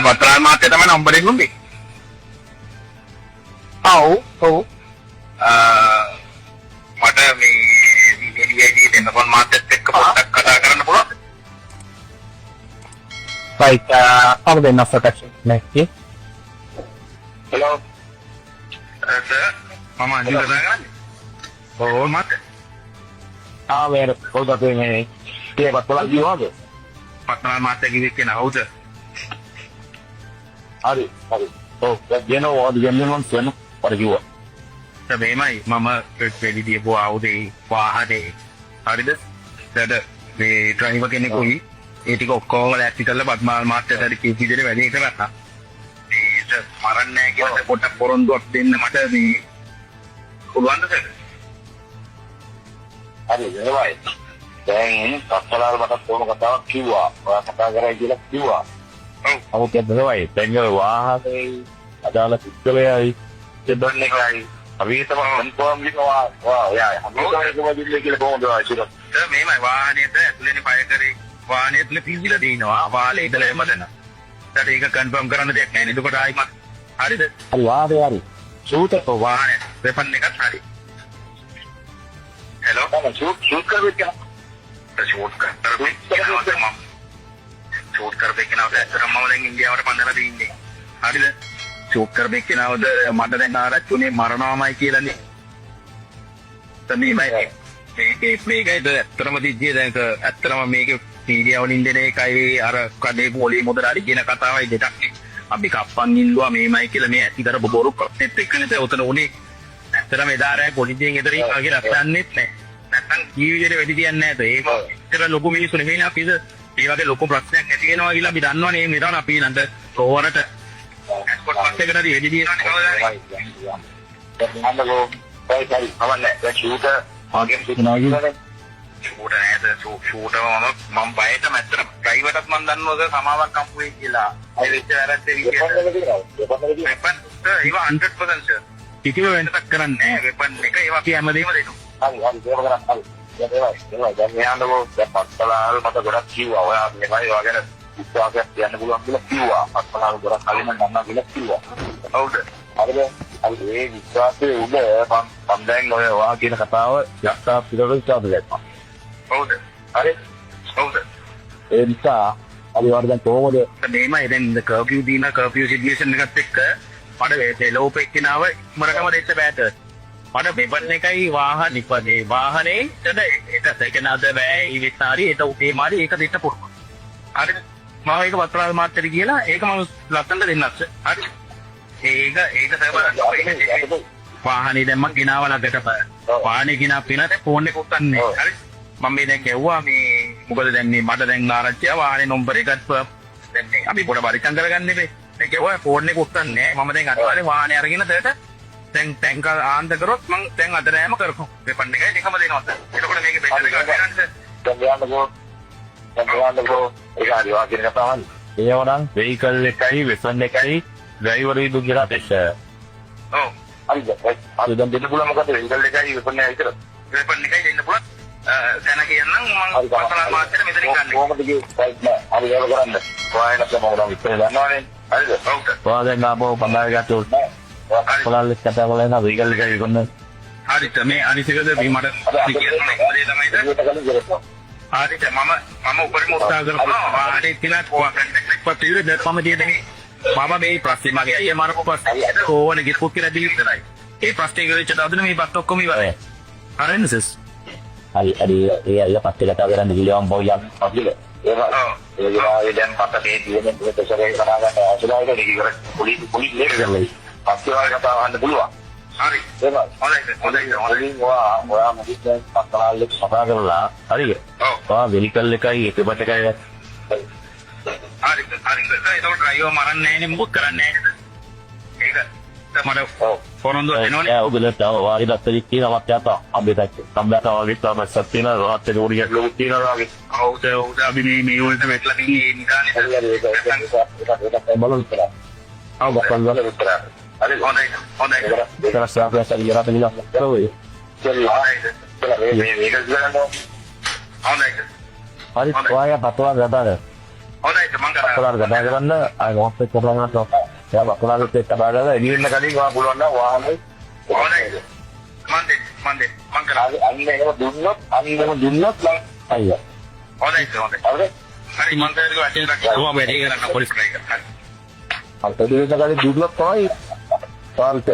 පත්‍රාල් මාත්‍ය තමයි නම්බරේ දුන්නේ. ඔව්. මට මේ එළියේදී දෙන්නකොන් මාත්‍යත් එක්ක පොඩ්ඩක් කතා කරන්න පුළුවන්ද? Right, I'll be enough protection next year. Hello. Sir, මම අනිත් කතා කරන්නේ. ඔව් මාත්‍ය. Where all the thing is, yeah, but what you want? පත්‍රාල් මාත්‍ය කිව්වේ කියන හවුද? Hurry. Oh, you know what the gentleman said? What do you want? මේමයි මම වෙඩි දීපුව ආයුධේ වාහනේ හරිද? දැන් මේ ඩ්‍රයිවර් කෙනෙකුයි ඒ ටික ඔක්කොම ලෑස්ති කරලා පත්මාල් මාත්‍යට හරි කී විදිහට වැඩේ කරා. ඒක මරන්නේ නැහැ කියලා පොඩ්ඩක් පොරොන්දුවක් දෙන්න මට මේ පුළුවන්ද සර්? හරි එනවයි. දැන් අක්කලාල් මට කොහොම කතාවක් කිව්වා. ඔයා කතා කරයි කියලා කිව්වා. ඔව්. ඔව් කියන්නවයි. දැන් වාහනේ අදාළ සිස්ටමයයි දෙන්න එකයි. අපි තමයි කන්ෆර්ම් කරනවා. යා අපිට කොහොමද කියලා කොහොමද ආශිර්වාද. සර් මේමයි වාහනේට ඇතුළේනේ පය කරේ. වාහනේ ඇතුළේ පිළිලා දිනවා. වාහනේ ඉඳලා එමදන. දැන් ඒක කන්ෆර්ම් කරන්න දෙයක් නැහැ නේද? එතකොට ආයිමත් හරිද? හරි වාහනේ හරි. ෂූට් එක වාහනේ වෙපන් එකත් හරි. හෙලෝ. ෂූට් කරවෙත් කියලා. ෂූට් කරපේ කෙනාට ඇත්තටම මම දැන් ඉන්දියාවට පන්නලා තින්නේ. හරිද? ෂූට් කරපේ කෙනාවද මට දැන් ආරච්චි උනේ මරණවාමයි කියලානේ. තමයි මේකයිද ඇත්තටම දිජ්ජේ දැන් ඇත්තටම මේකේ මීඩියා වලින් දෙන එකයි අර කඩේ පොලි මොදලාරි කියන කතාවයි දෙකක් නේ. අපි කප්පන් ඉල්ලුවා මේමයි කියලා මේ ඇතිතර බොරු ප්‍රශ්නෙත් එක්කනේ උතන උනේ. ඇත්තටම එදා රෑ පොලිසියෙන් ගෙදරින් ආගේ රැස්සන්නෙත් නැහැ. නැත්තම් කී විදිහට වෙඩි තියන්නේ නැද්ද? ඒක ඇත්තට ලොකු මිනිස්සු නෙමෙයි අපිද. ඒ වගේ ලොකු ප්‍රශ්නයක් ඇති වෙනවා කියලා අපි දන්නවනේ මේ විතරන අපි නන්ද රෝවරට එක්ස්පෝර්ට් පස්සේ කරලා වෙඩි දිනවනේ කවදාද? අන්නකෝ හරි අවන්නේ දැන් ෂූට් ආගෙන් සිතනවා ෂූට් නේද ෂූට් මම බයටම ඇත්තට ඩ්‍රයිවර්ටත් මම දන්නවද සමාවක් හම්බ වෙයි කියලා. ඒ වෙච්ච වැරද්ද විදියට වෙපන් ඒවා 100% සර්. කිසිම වෙනසක් කරන්නේ නැහැ. වෙපන් එක ඒවා හැමදේම දෙනවා. හරි ඒක කරන්න හරි. දැන් මෙයානකෝ දැන් පස්සලාල් මට ගොඩක් කිව්වා. ඔයා මේවයි ඔයා ගැන විශ්වාසයක් තියන්න පුළුවන් කියලා කිව්වා. පස්සලාල් ගොඩක් කලින් මම කියලා කිව්වා. හවුද? හරිද? හරි ඒ විශ්වාසයේ උඩ මම දැන් ඔයා කියන කතාව යක්ෂා පිටරට දාපුවා. හවුද? හරි? හවුද? ඒ නිසා අපි වර්ධන් කොහොමද මේමයි දැන් කර්ෆියු දින කර්ෆියු සිටුේෂන් එකත් එක්ක මට ඒ ලෝපෙක් කෙනාව ඉක්මනටම දෙන්න බෑට. මට වෙබන් එකයි වාහන ඉපදේ වාහනේ ඒක සෙකනද බෑ ඉවිසාරි ඒක උතේ මාරි ඒක දෙන්න පුළුවන්. හරිද? මම ඒක වත්‍රාල් මාත්‍යට කියලා ඒක මම ලස්සනට දෙන්නත්. හරි. ඒක සර්වර් වාහනේ දැන් මම ගෙනාව ළඟට වාහනේ ගෙනා පිනට ෆෝන් එක උත්තන්නේ. හරි. මම මේ දැන් කියුවා මේ මොකද දැන් මේ මට දැන් ආරච්චිය වාහනේ නම්බර එකත් දැන් මේ අපි පොඩ පරික්ෂා කරගන්න ඉබේ. දැන් කියුවා ෆෝන් එක උත්තන්නේ. මම දැන් අනිවාර්යෙන් වාහනේ අරගෙන තේට දැන් ටැංක ආන්ද කරොත් මං දැන් අද නෑම කරපො. වෙපන් එකයි දෙකම දෙනවා. එතකොට මේකේ බෙන්ඩ් එකක් ගන්නද? දැන් යන්නකෝ ඒක හරි වා කියන කතාවනේ. ඒවනම් වෙහිකල් එකයි වෙපන් එකයි ඩ්‍රයිවර් ඉදු කියලා දෙන්න. ඔව්. හරිද? අද දැන් දෙන්න පුළුවන් මොකද වෙහිකල් එකයි වෙපන් එකයි විතර. වෙපන් එකයි දෙන්න පුළුවන්. දැන් කියන්නම් මං පස්සලා මාත්‍යට මෙතනින් ගන්න. කොහොමද කිව්වේ? හරි ඒක කරන්න. කොහේනද මොකද විතර දන්නවනේ. හරිද? ඔව්. ඔයා දැන් ආපහු පන්දාය ගත්තොත් පොළල් කතා කරලා එනවා වෙහිකල් එකයි කොන්න. හරිද? මේ අනිසිකද මේ මට කියන්නේ මොකද තමයිද? හරිද? මම උපරිම උත්සාහ කරනවා. වාහනේ තියලා කොහොමද ඉතින් මම දෙන්නේ. මම මේ ප්‍රශ්නේ මගේ අයියා මාරපු ප්‍රශ්නේ කොහොමද ගිහුත් කියලා දීලා. ඒ ප්‍රශ්නේ ගිහුච්ච දවසට මේ බත් ඔක්කොම ඉවරයි. හරිද සස්? හරි ඒ අයියා පස්සේ කතා කරන්න ගිහලා මම යන්න අපිට. ඒ දැන් පස්සේ තියෙන ප්‍රොෆෙසර් එක කතා ගන්න අවශ්‍යයි කියලා පොලිස් ලේකරලා. පස්සේ කතා අහන්න පුළුවන්. හරි. හොඳයි. ඔයා මොකද පස්සලාල් එක්ක කතා කරලා හරිද? ඔයා වෙහිකල් එකයි එකපට එකයි හරි. ඒක ඩ්‍රයිවර් මරන්නේ නැහැ නේ මොකක් කරන්නේ නැහැ. ඒක තමයි පොරොන්දු දෙනෝනේ. ඔබලට වාරි දත්තරික් කියනවත් යට අපිට සම්බත වගේ තමයි සත්‍යන රාත් දෙෝරිය ලොකු තියනවා වගේ. ඔව් අපි මේ වලට වැටලා තින්නේ නිකානේ. බලන්න කියලා. ආව ගන්න විතර. හරි හොඳයි. කරස්සා අපි යරා දෙන්න කරෝයි. මේක ගන්න. හොඳයි. හරි ඔයා පතවා ගදාද. හොඳයි මම බක්කලාට ගඩා කරන්න අය මොහොත් එක්ක කරනවා. එයා බක්කලාට එක්ක කඩා කරලා එළියෙන්න කලින් ඔයා පුළුවන් නම් වාහනේ හොඳයි. මන්දේ මං කරා. අන්න එහෙම දුන්නොත් නම් අයියා. හොඳයි. හරිද? හරි මං තේරුම් ගත්තා. කොහොම වැඩි කරන්න පොලිස් ට්‍රයි කරන්න. අතේ දෙක කලින් දුන්නොත් තමයි පාර්ට